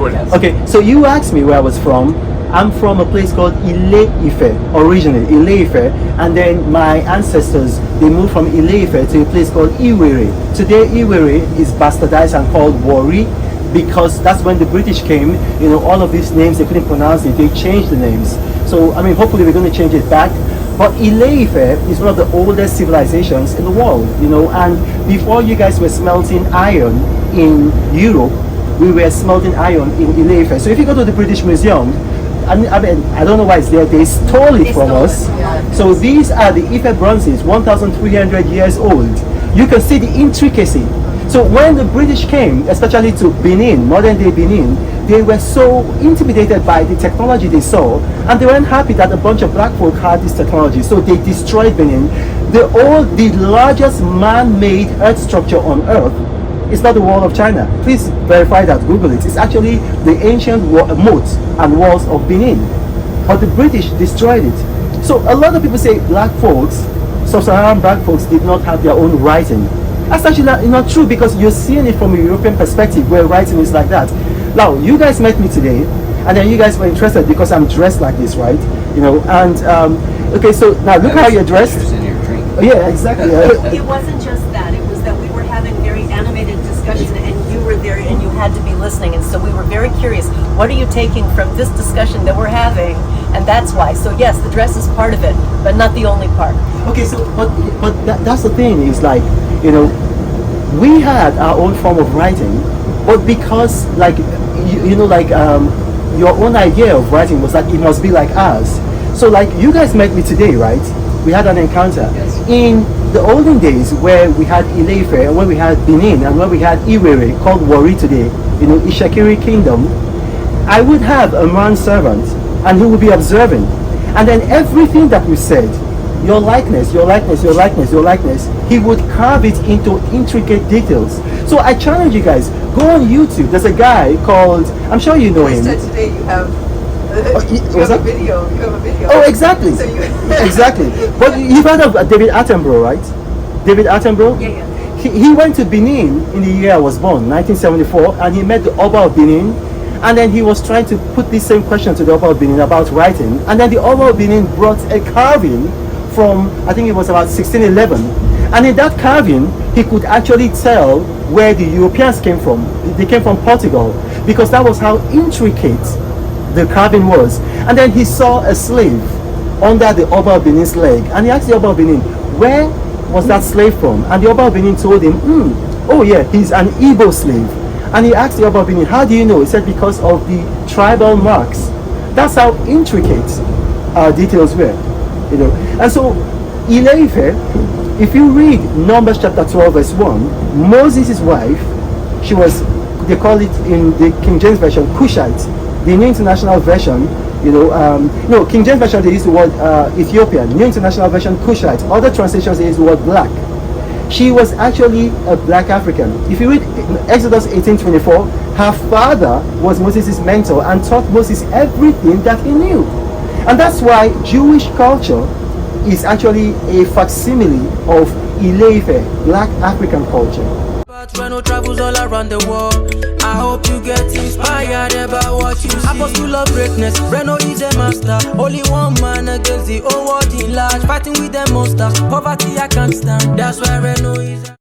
Okay, so you asked me where I was from. I'm from a place called Ile-Ife, originally Ile-Ife, and then my ancestors, they moved from Ile-Ife to a place called Iwere. Today Iwere is bastardized and called Warri, because that's when the British came. You know, all of these names, they couldn't pronounce it, they changed the names. So I mean, hopefully we're going to change it back. But Ile-Ife is one of the oldest civilizations in the world, you know, and before you guys were smelting iron in Europe, we were smelting iron in Ile-Ife. So if you go to the British Museum, I mean, I don't know why it's there, they stole it from us. So these are the Ife bronzes, 1,300 years old. You can see the intricacy. So when the British came, especially to Benin, modern day Benin, they were so intimidated by the technology they saw, and they weren't happy that a bunch of black folk had this technology, so they destroyed Benin. The largest man-made earth structure on earth is not the Wall of China. Please verify that, Google it. It's actually the ancient moats and walls of Benin. But the British destroyed it. So a lot of people say black folks, sub-Saharan black folks, did not have their own writing. That's actually not true, because you're seeing it from a European perspective where writing is like that. Now, you guys met me today, and then you guys were interested because I'm dressed like this, right? You know, and okay, so now look how you're dressed. In your drink. Yeah, exactly. It wasn't just that. It was that we were having very animated discussion, and you were there, and you had to be listening, and so we were very curious. What are you taking from this discussion that we're having? And that's why. So yes, the dress is part of it, but not the only part. Okay, so but that's the thing, is like, you know, we had our own form of writing, but because like you know, like your own idea of writing was that it must be like ours. So like you guys met me today, right? We had an encounter. Yes. In the olden days where we had Ile-Ife and when we had Benin and when we had Iwere, called Warri today, you know, Ishakiri Kingdom, I would have a manservant and he would be observing, and then everything that we said, your likeness, your likeness, your likeness, your likeness, he would carve it into intricate details. So I challenge you guys, go on YouTube. There's a guy called, I'm sure you know him. You said today you have was that? a video. You have a video. Oh, exactly. So you Exactly. But you've heard of David Attenborough, right? David Attenborough? Yeah. He went to Benin in the year I was born, 1974, and he met the Oba of Benin, and then he was trying to put this same question to the Oba of Benin about writing, and then the Oba of Benin brought a carving from, I think it was about 1611, and in that carving he could actually tell where the Europeans came from. They came from Portugal, because that was how intricate the carving was. And then he saw a slave under the Oba of Benin's leg, and he asked the Oba of Benin, where was that slave from? And the Oba of Benin told him, oh yeah, he's an Igbo slave. And he asked the Oba of Benin, how do you know? He said, because of the tribal marks. That's how intricate our details were, you know. And so Ile-Ife, if you read Numbers chapter 12 verse 1, Moses' wife, she was, they call it in the King James Version, Cushite. The New International Version, you know, no, King James Version, they use the word Ethiopian. New International Version, Cushite. Other translations, they use the word black. She was actually a black African. If you read Exodus 18:24, her father was Moses' mentor and taught Moses everything that he knew. And that's why Jewish culture is actually a facsimile of Ile-Ife, black African culture. But Reno travels all around the world. I hope you get inspired about what you see. Apostle of greatness, Reno is a master. Only one man against the whole world in large. Fighting with the monsters, poverty I can't stand. That's why Reno is